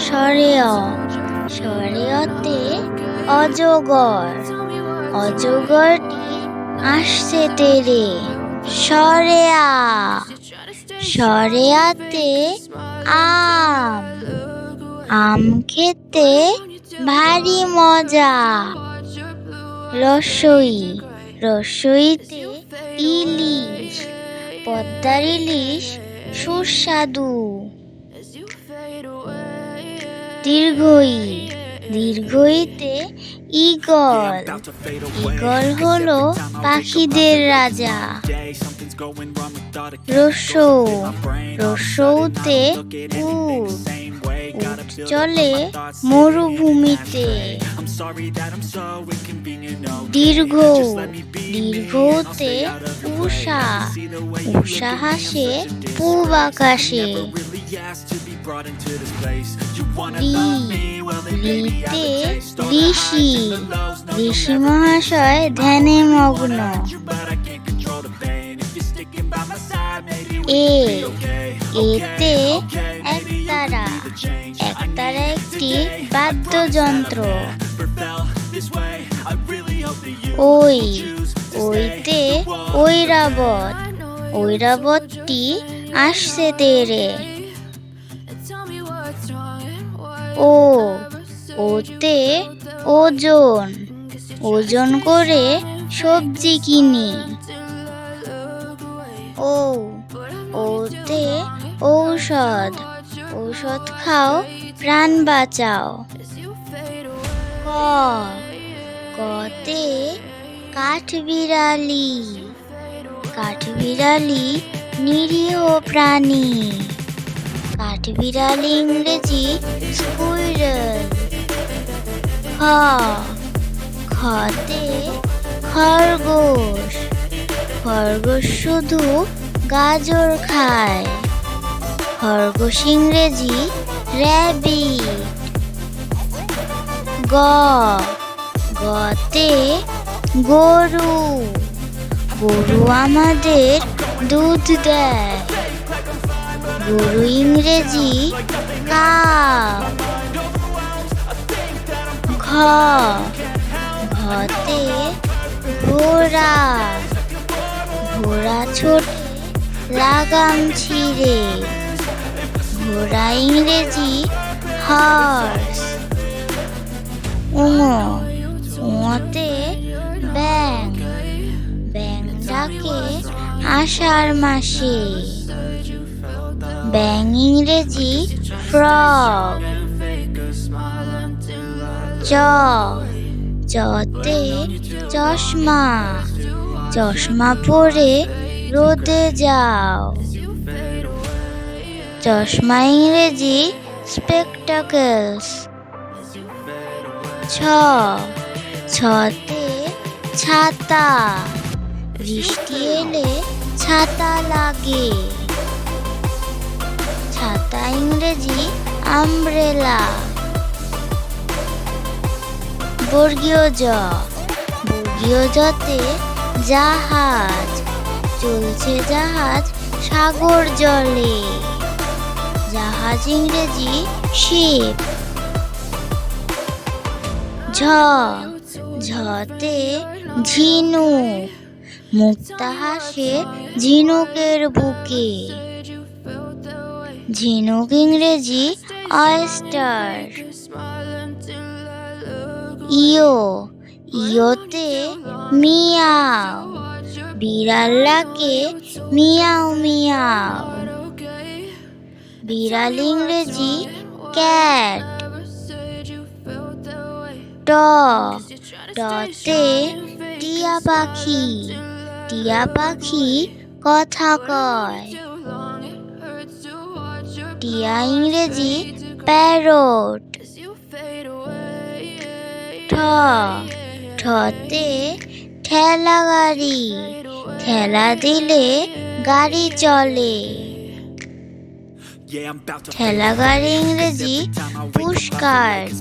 সরেয় সরেয়তে অজগর অজগরটি আসছে তেরে সরেয়া সরেয়াতে আম আম খেতে ভারী মজা রসই রসইতে ইলিশ পদ্মার ইলিশ সুস্বাদু দীর্ঘই দীর্ঘইতে ঈগল ঈগল হলো পাখিদের রাজা রসৌ রসৌতে উট উট চলে মরুভূমিতে দীর্ঘ দীর্ঘতে উষা উষা হাসে পূব আকাশে ঋতে ঋষি ঋষি মহাশয় ধ্যানে মগ্ন এতে একতারা একতারা একটি বাদ্যযন্ত্র ওইতে ঐরাবত ঐরাবতটি আসছে তেরে ওতে ওজন ওজন করে সবজি কিনি ওতে ঔষধ ঔষধ খাও প্রাণ বাঁচাও কতে কাঠবিড়ালি কাঠবিড়ালি নিরীহ প্রাণী কাঠবিড়ালি ইংরেজি স্কুইরেল খতে খরগোশ খরগোশ শুধু গাজর খায় খরগোশ ইংরেজি র্যাবিট গতে গরু গরু আমাদের দুধ দেয় গরু ইংরেজি কাউ ঘতে ঘোড়া ঘোড়া ছোটে লাগাম ছিঁড়ে ঘোড়া ইংরেজি হর্স উঙতে ব্যাং ব্যাং ডাকে আষাঢ় মাসে ব্যাং ইংরেজি ফ্রগ চতে চশমা চশমা পরে রোদে যাও চশমা ইংরেজি স্পেকটাকলস ছতে ছাতা বৃষ্টি এলে ছাতা লাগে ছাতা ইংরেজি আমব্রেলা বর্গীয় বর্গীয় জতে জাহাজ চলছে জাহাজ সাগর জলে জাহাজ ইংরেজি শিপ ঝতে ঝিনুক মুক্তা হাসে ঝিনুকের বুকে ঝিনুক ইংরেজি অয়েস্টার ইয়োতে মিয়াও বিড়াল ডাকে মিয়াও মিয়াও বিড়াল ইংরেজি ক্যাট টতে টিয়া পাখি কথা কয় টিয়া ইংরেজি প্যারট ঠতে ঠেলা গাড়ি ঠেলা দিলে গাড়ি চলে ঠেলা গাড়ি ইংরেজি পুশকার্ট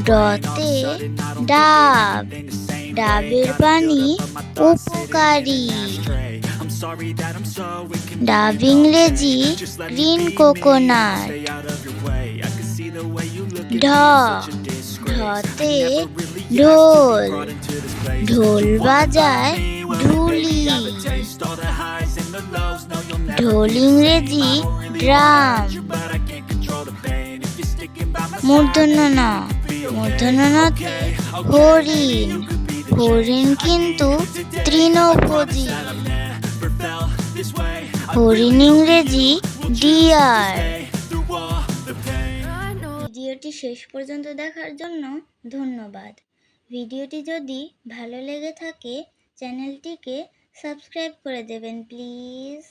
ডতে ডাব ডাবের পানি উপকারী ডাব ইংরেজি গ্রিন কোকোনাট। ঢ ঢতে ঢোল, ঢোল বাজায় ঢুলি। ঢোল ইংরেজি ড্রাম। মূর্ধন্য ণ, মূর্ধন্য ণতে হরিণ, হরিণ কিন্তু তৃণভোজী। হরিণ ইংরেজি ডিয়ার। ভিডিওটি শেষ পর্যন্ত দেখার জন্য ধন্যবাদ। ভিডিওটি যদি ভালো লেগে থাকে চ্যানেলটিকে সাবস্ক্রাইব করে দেবেন প্লিজ।